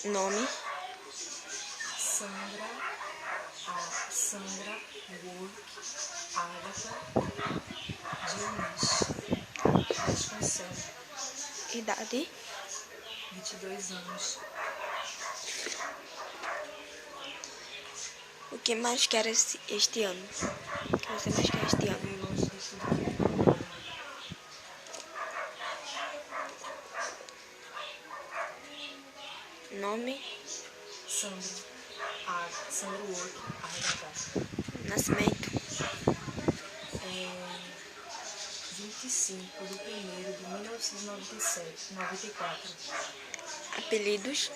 Nome. Sandra, Sandra, Work, Agatha, Dionísio, Vasconcelos. Idade. 22 anos. O que mais quer este ano? O que você mais quer este ano? Viver longe de tudo que me incomoda. Nome. Sandra, Sandra Work, Agatha. Nascimento. 25 de 1º de 1997, 94. Apelidos.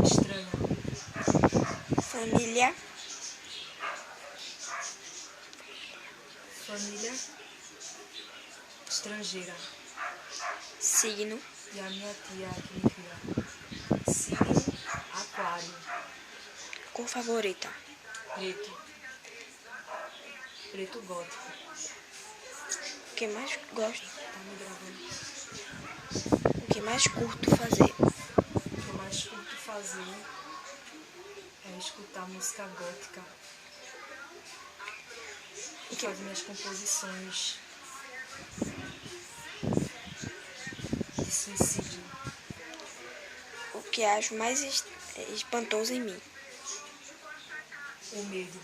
Estranha. Família. Família estrangeira. Signo. E a minha tia que me cria. Signo Aquário. Cor favorita. Preto. Preto gótico. O que mais gosto? Tá me gravando. O que mais curto fazer? O que eu mais curto fazer é escutar música gótica. E fazer minhas composições de suicídio. O que acho mais espantoso em mim? O medo.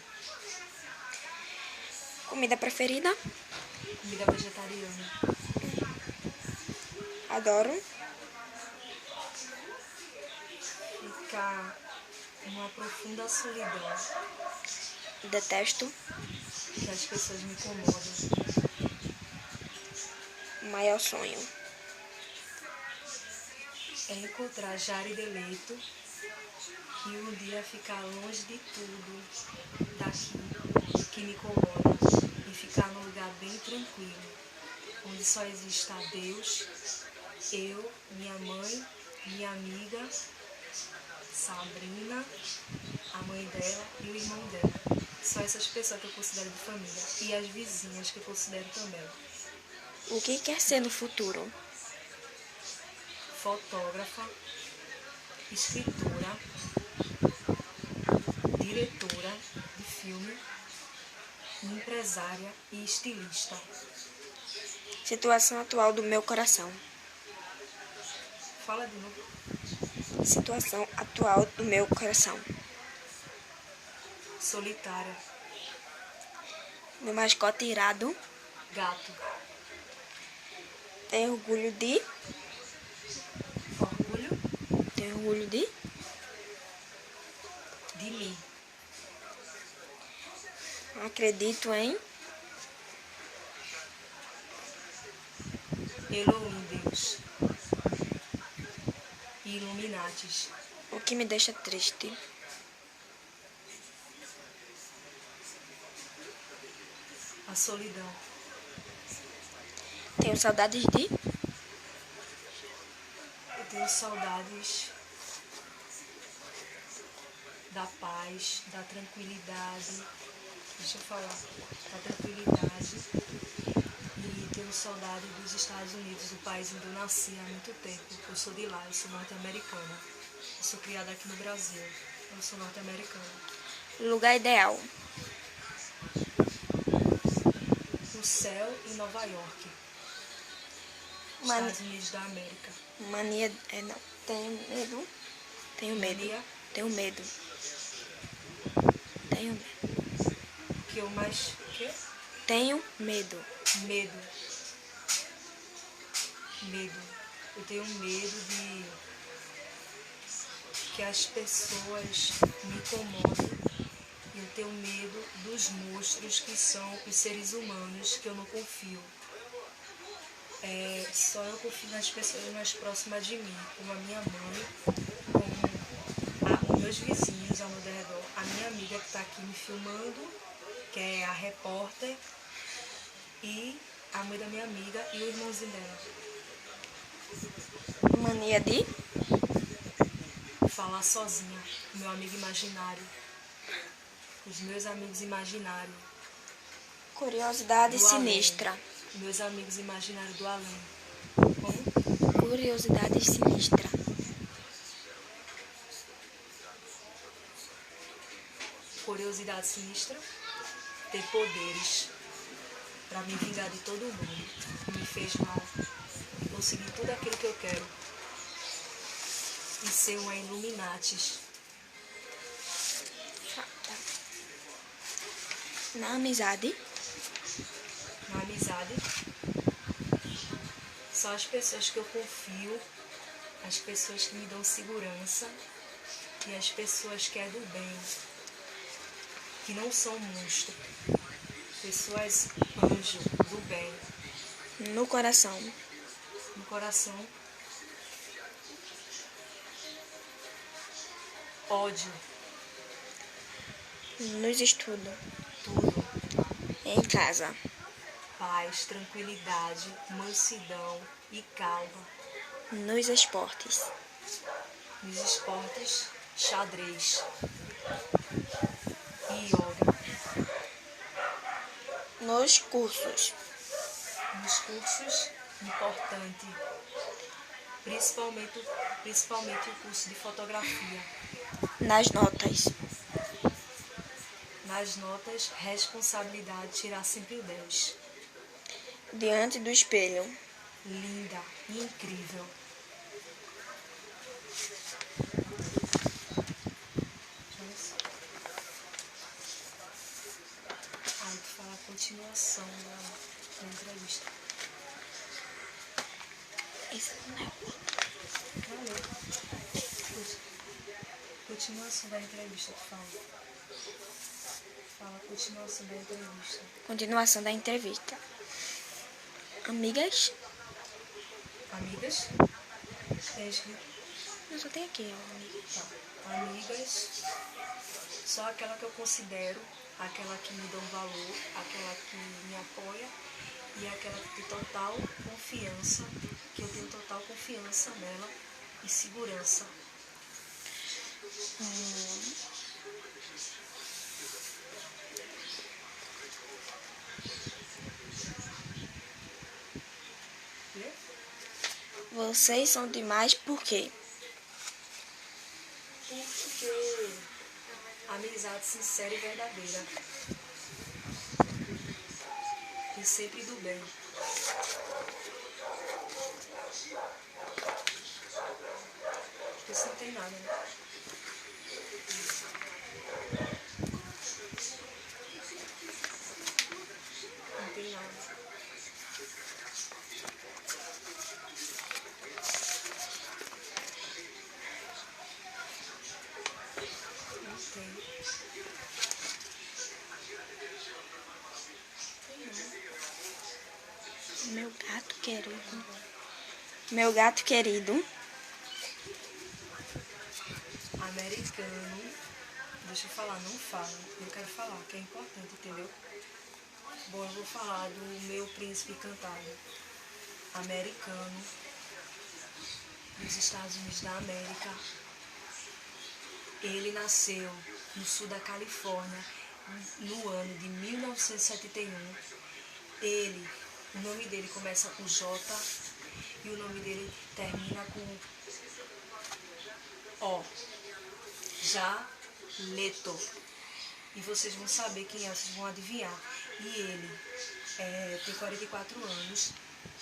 Comida preferida? Comida vegetariana. Adoro. Ficar numa profunda solidão. Detesto. Que as pessoas me incomodam. Maior sonho. É encontrar Jari Deleito e um dia ficar longe de tudo daqui que me incomoda e ficar num lugar bem tranquilo, onde só exista Deus, eu, minha mãe, minha amiga, Sabrina, a mãe dela e o irmão dela. Só essas pessoas que eu considero de família e as vizinhas que eu considero também. O que quer ser no futuro? Fotógrafa, escritora, diretora de filme, empresária e estilista. Situação atual do meu coração. Fala de novo. Situação atual do meu coração. Solitária. Meu mascote irado. Gato. Tenho orgulho de. Orgulho Tenho orgulho de. de mim. Acredito em. Elohim, Deus. E Illuminatis. O que me deixa triste. A solidão. Tenho saudades de. Eu tenho saudades da paz, da tranquilidade. Deixa eu falar. Da tranquilidade. E tenho saudade dos Estados Unidos, do país onde eu nasci há muito tempo. Eu sou de lá, eu sou norte-americana. Eu sou criada aqui no Brasil. Eu sou norte-americana. Lugar ideal. O céu em Nova York. Estados Unidos da América. Mania. Não. Tenho medo. Tenho medo. Mania. Tenho medo. Tenho medo. Que eu mais... Quê? Tenho medo. Medo. Medo. Eu tenho medo de que as pessoas me incomodem. Eu tenho medo dos monstros que são os seres humanos que eu não confio. Só eu confio nas pessoas mais próximas de mim, como a minha mãe, como os meus vizinhos ao meu redor, a minha amiga que está aqui me filmando, que é a repórter, e a mãe da minha amiga e o irmãozinho dela. Mania de. Falar sozinha, meu amigo imaginário, os meus amigos imaginários. Curiosidade Do além. sinistra. Meus amigos imaginários do além. Como? Curiosidade sinistra. Curiosidade sinistra. Ter poderes para me vingar de todo mundo que me fez mal. E conseguir tudo aquilo que eu quero. E ser uma Illuminatis. Na amizade, Na amizade, são as pessoas que eu confio, as pessoas que me dão segurança e as pessoas que é do bem, que não são monstros, pessoas anjo do bem. no coração, No coração, ódio, nos estudos, tudo, em casa, paz, tranquilidade, mansidão e calma. nos esportes, Nos esportes, xadrez e yoga. nos cursos, Nos cursos, importante, principalmente o curso de fotografia. nas notas, Nas notas, responsabilidade, tirar sempre o 10. diante do espelho, Linda, incrível. Aí tu fala a continuação da entrevista. esse não é Valeu. Continuação da entrevista, tu fala. Fala a continuação da entrevista. continuação da entrevista. Amigas, Amigas? Tem escrito? eu só tenho aqui, ó, amigas. Tá. Amigas, só aquela que eu considero, aquela que me dão valor, aquela que me apoia e aquela que tem total confiança, que eu tenho total confiança nela e segurança. Lê? Vocês são demais por quê? Porque amizade sincera e verdadeira. E sempre do bem. Isso não tem nada, né? Não tem nada. Não tem. Tem não. Meu gato querido. Meu gato querido. Americano. Deixa eu falar, não falo. Eu quero falar, que é importante, entendeu? Bom, eu vou falar do meu príncipe encantado. Americano. Dos Estados Unidos da América. Ele nasceu no sul da Califórnia no ano de 1971. O nome dele começa com J e o nome dele termina com O. Jaleto. E vocês vão saber quem é, vocês vão adivinhar. E ele tem 44 anos,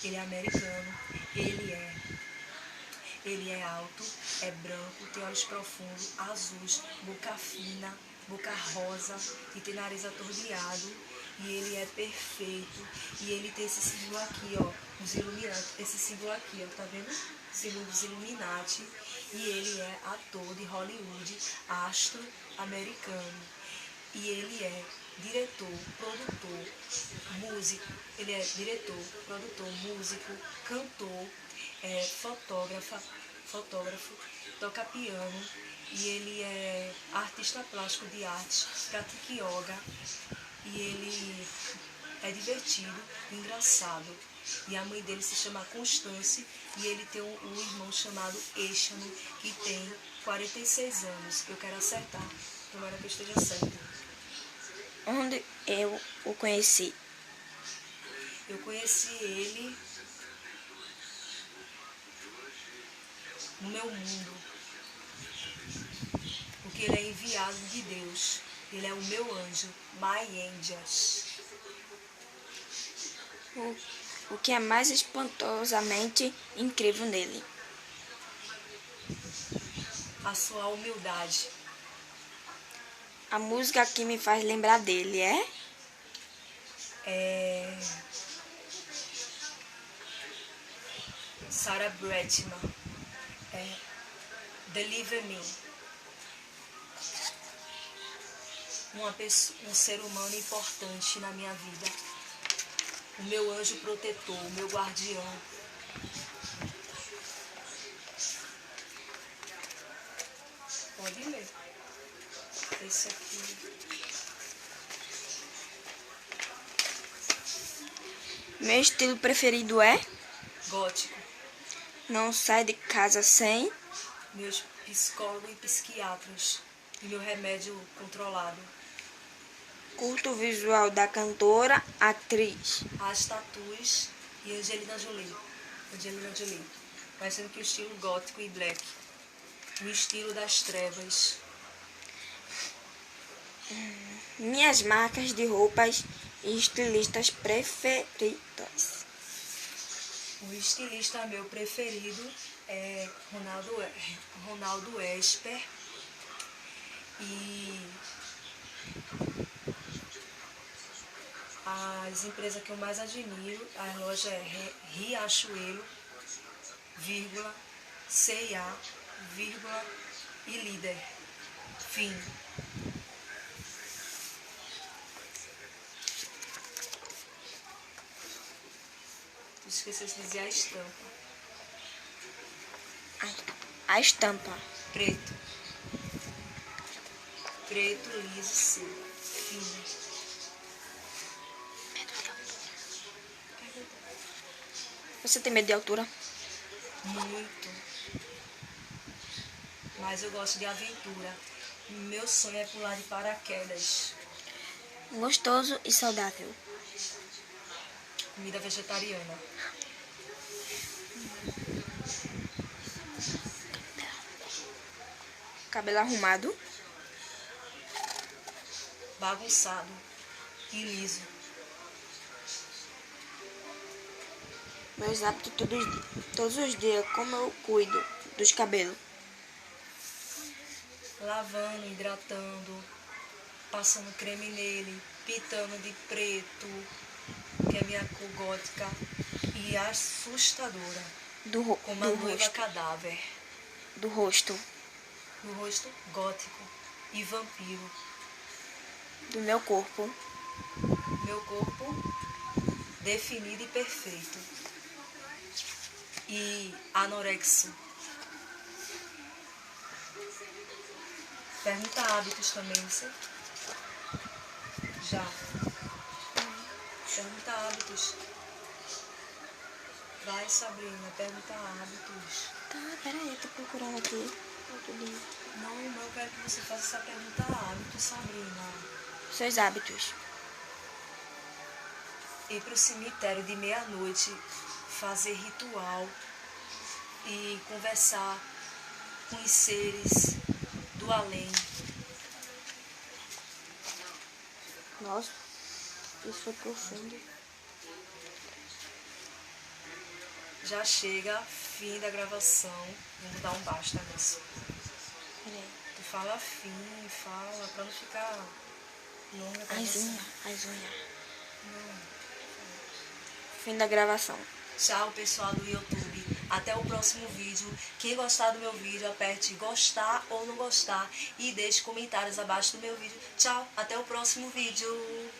ele é americano, ele é alto, é branco, tem olhos profundos, azuis, boca fina, boca rosa e tem nariz atorneado. E ele é perfeito. E ele tem esse símbolo aqui, ó, os Illuminati. Esse símbolo aqui, ó, tá vendo? Símbolo dos Illuminati. E ele é ator de Hollywood, astro americano. E ele é diretor, produtor, músico. Ele é diretor, produtor, músico, cantor, fotógrafo, toca piano. E ele é artista plástico de arte, pratica yoga. E ele é divertido, engraçado. E a mãe dele se chama Constance e ele tem um irmão chamado Eixano, que tem 46 anos. Eu quero acertar, tomara que eu esteja certa. Onde eu o conheci? Eu conheci ele no meu mundo. Porque ele é enviado de Deus. Ele é o meu anjo, my angels. O que é mais espantosamente incrível nele? A sua humildade. A música que me faz lembrar dele É Sarah Brightman. Deliver Me. Um ser humano importante na minha vida. O meu anjo protetor, o meu guardião. Pode ler. Esse aqui. Meu estilo preferido é Gótico. não sai de casa sem Meus psicólogos e psiquiatras. E meu remédio controlado. curto visual da cantora, atriz. As Tatus e Angelina Jolie. Mas sendo que o estilo gótico e black. O estilo das trevas. Minhas marcas de roupas e estilistas preferidos. O estilista meu preferido é Ronaldo Esper. E as empresas que eu mais admiro, a loja é Riachuelo, vírgula, C&A, vírgula, e Líder. Fim. Esqueci de dizer a estampa. A estampa. Preto. Preto, liso, seco. Fim. Você tem medo de altura? Muito. Mas eu gosto de aventura. Meu sonho é pular de paraquedas. Gostoso e saudável. Comida vegetariana. Cabelo arrumado. Bagunçado e liso. Meus hábitos todos os dias, como eu cuido dos cabelos. Lavando, hidratando, passando creme nele, pintando de preto, que é minha cor gótica, e assustadora, como a noiva rosto. cadáver. Do rosto. Do rosto gótico e vampiro. Do meu corpo. Meu corpo definido e perfeito. E anorexo. Pergunta hábitos também, você? Já. Pergunta hábitos. Vai, Sabrina, pergunta hábitos. Tá, peraí, eu tô procurando aqui. Não, eu quero que você faça essa pergunta hábitos, Sabrina. Seus hábitos. Ir pro cemitério de meia-noite, fazer ritual e conversar com os seres do além. Nossa, isso foi profundo. Já chega, fim da gravação. Vamos dar um basta nisso. Peraí. Tu fala fim, fala, pra não ficar longa a gravação. As unhas. Não. Fim da gravação. Tchau, pessoal do YouTube. Até o próximo vídeo. Quem gostar do meu vídeo, aperte gostar ou não gostar e deixe comentários abaixo do meu vídeo. Tchau, até o próximo vídeo.